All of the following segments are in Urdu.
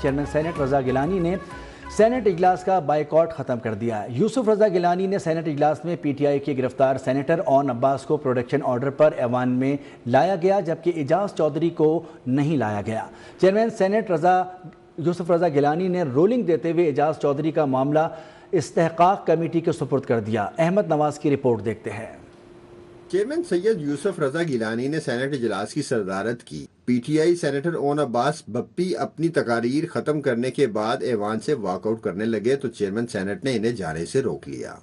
چیئرمین سینٹ رضا گیلانی نے سینٹ اجلاس کا بائیکاٹ ختم کر دیا ہے۔ یوسف رضا گیلانی نے سینٹ اجلاس میں پی ٹی آئی کے گرفتار سینیٹر اون عباس کو پروڈکشن آرڈر پر ایوان میں لایا گیا جبکہ اعجاز چودھری کو نہیں لایا گیا۔ چیئرمین سینٹ یوسف رضا گیلانی نے رولنگ دیتے ہوئے اعجاز چودھری کا معاملہ استحقاق کمیٹی کے سپرد کر دیا۔ احمد نواز کی رپورٹ دیکھتے ہیں۔ چیئرمین سید یوسف رضا گیلانی نے سینٹ اجلاس کی صدارت کی۔ پی ٹی آئی سینیٹر اون عباس بپی اپنی تقاریر ختم کرنے کے بعد ایوان سے واک آؤٹ کرنے لگے تو چیئرمین سینٹ نے انہیں جانے سے روک لیا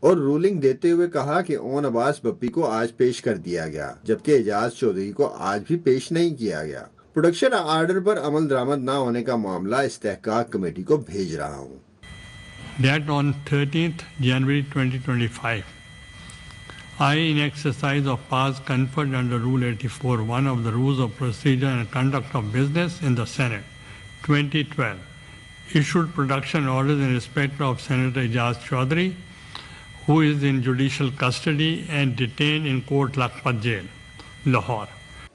اور رولنگ دیتے ہوئے کہا کہ اون عباس بپی کو آج پیش کر دیا گیا جبکہ اعجاز چودھری کو آج بھی پیش نہیں کیا گیا۔ پروڈکشن آرڈر پر عمل درآمد نہ ہونے کا معاملہ استحقاق کمیٹی کو بھیج رہا ہوں۔ That on 13th January 2025, I, in exercise of powers conferred under Rule 84(1) of the Rules of Procedure and Conduct of Business in the Senate, 2012, issued production orders in respect of Senator Ijaz Chaudhry, who is in judicial custody and detained in Court Lakhpat Jail, Lahore.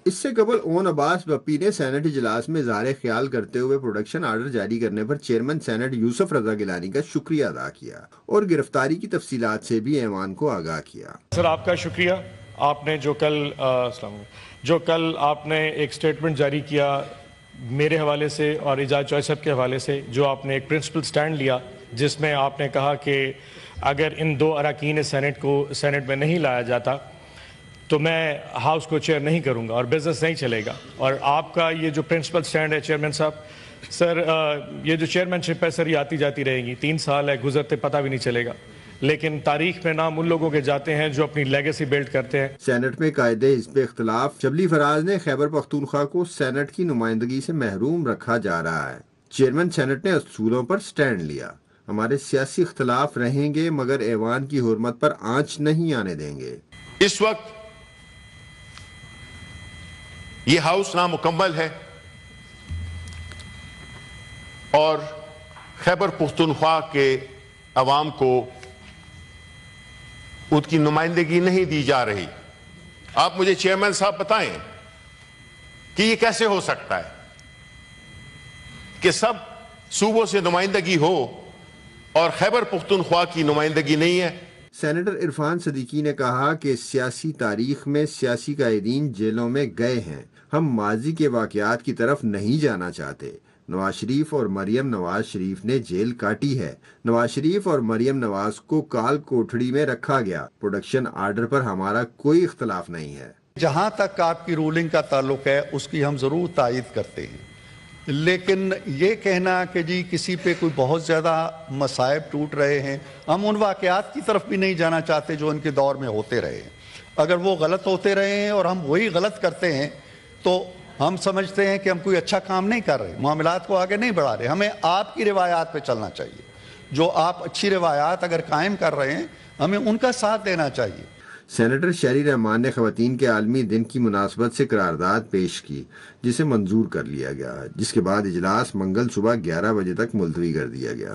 اس سے قبل اون عباس بپی نے سینٹ اجلاس میں اظہار خیال کرتے ہوئے پروڈکشن آرڈر جاری کرنے پر چیئرمین سینٹ یوسف رضا گیلانی کا شکریہ ادا کیا اور گرفتاری کی تفصیلات سے بھی ایوان کو آگاہ کیا۔ سر، آپ کا شکریہ۔ آپ نے جو کل آپ نے ایک سٹیٹمنٹ جاری کیا میرے حوالے سے اور اعجاز چودھری صاحب کے حوالے سے، جو آپ نے ایک پرنسپل سٹینڈ لیا جس میں آپ نے کہا کہ اگر ان دو اراکین سینٹ کو سینٹ میں نہیں لایا جاتا تو میں ہاؤس کو چیئر نہیں کروں گا اور بزنس نہیں چلے گا۔ اور آپ کا یہ جو پرنسپل سٹینڈ ہے چیئرمین صاحب، سر یہ جو چیئرمین شپ ہے سر یہ آتی جاتی رہے گی، 3 سال ہے گزرتے پتہ بھی نہیں چلے گا، لیکن تاریخ میں نام ان لوگوں کے جاتے ہیں جو اپنی لیگیسی بلڈ کرتے ہیں۔ سینٹ میں قائد حزب اختلاف شبلی فراز نے خیبر پختونخوا کو سینٹ کی نمائندگی سے محروم رکھا جا رہا ہے۔ چیئرمین سینٹ نے اصولوں پر سٹینڈ لیا، ہمارے سیاسی اختلاف رہیں گے مگر ایوان کی حرمت پر آنچ نہیں آنے دیں گے۔ اس وقت یہ ہاؤس نامکمل ہے اور خیبر پختونخوا کے عوام کو ان کی نمائندگی نہیں دی جا رہی۔ آپ مجھے چیئرمین صاحب بتائیں کہ یہ کیسے ہو سکتا ہے کہ سب صوبوں سے نمائندگی ہو اور خیبر پختونخوا کی نمائندگی نہیں ہے۔ سینیٹر عرفان صدیقی نے کہا کہ سیاسی تاریخ میں سیاسی قائدین جیلوں میں گئے ہیں، ہم ماضی کے واقعات کی طرف نہیں جانا چاہتے۔ نواز شریف اور مریم نواز شریف نے جیل کاٹی ہے، نواز شریف اور مریم نواز کو کال کوٹھڑی میں رکھا گیا۔ پروڈکشن آرڈر پر ہمارا کوئی اختلاف نہیں ہے۔ جہاں تک آپ کی رولنگ کا تعلق ہے اس کی ہم ضرور تائید کرتے ہیں، لیکن یہ کہنا کہ جی کسی پہ کوئی بہت زیادہ مصائب ٹوٹ رہے ہیں، ہم ان واقعات کی طرف بھی نہیں جانا چاہتے جو ان کے دور میں ہوتے رہے ہیں۔ اگر وہ غلط ہوتے رہے ہیں اور ہم وہی غلط کرتے ہیں تو ہم سمجھتے ہیں کہ ہم کوئی اچھا کام نہیں کر رہے، معاملات کو آگے نہیں بڑھا رہے۔ ہمیں آپ کی روایات پہ چلنا چاہیے، جو آپ اچھی روایات اگر قائم کر رہے ہیں ہمیں ان کا ساتھ دینا چاہیے۔ سینیٹر شہری رحمان نے خواتین کے عالمی دن کی مناسبت سے قرارداد پیش کی جسے منظور کر لیا گیا، جس کے بعد اجلاس منگل صبح 11 بجے تک ملتوی کر دیا گیا۔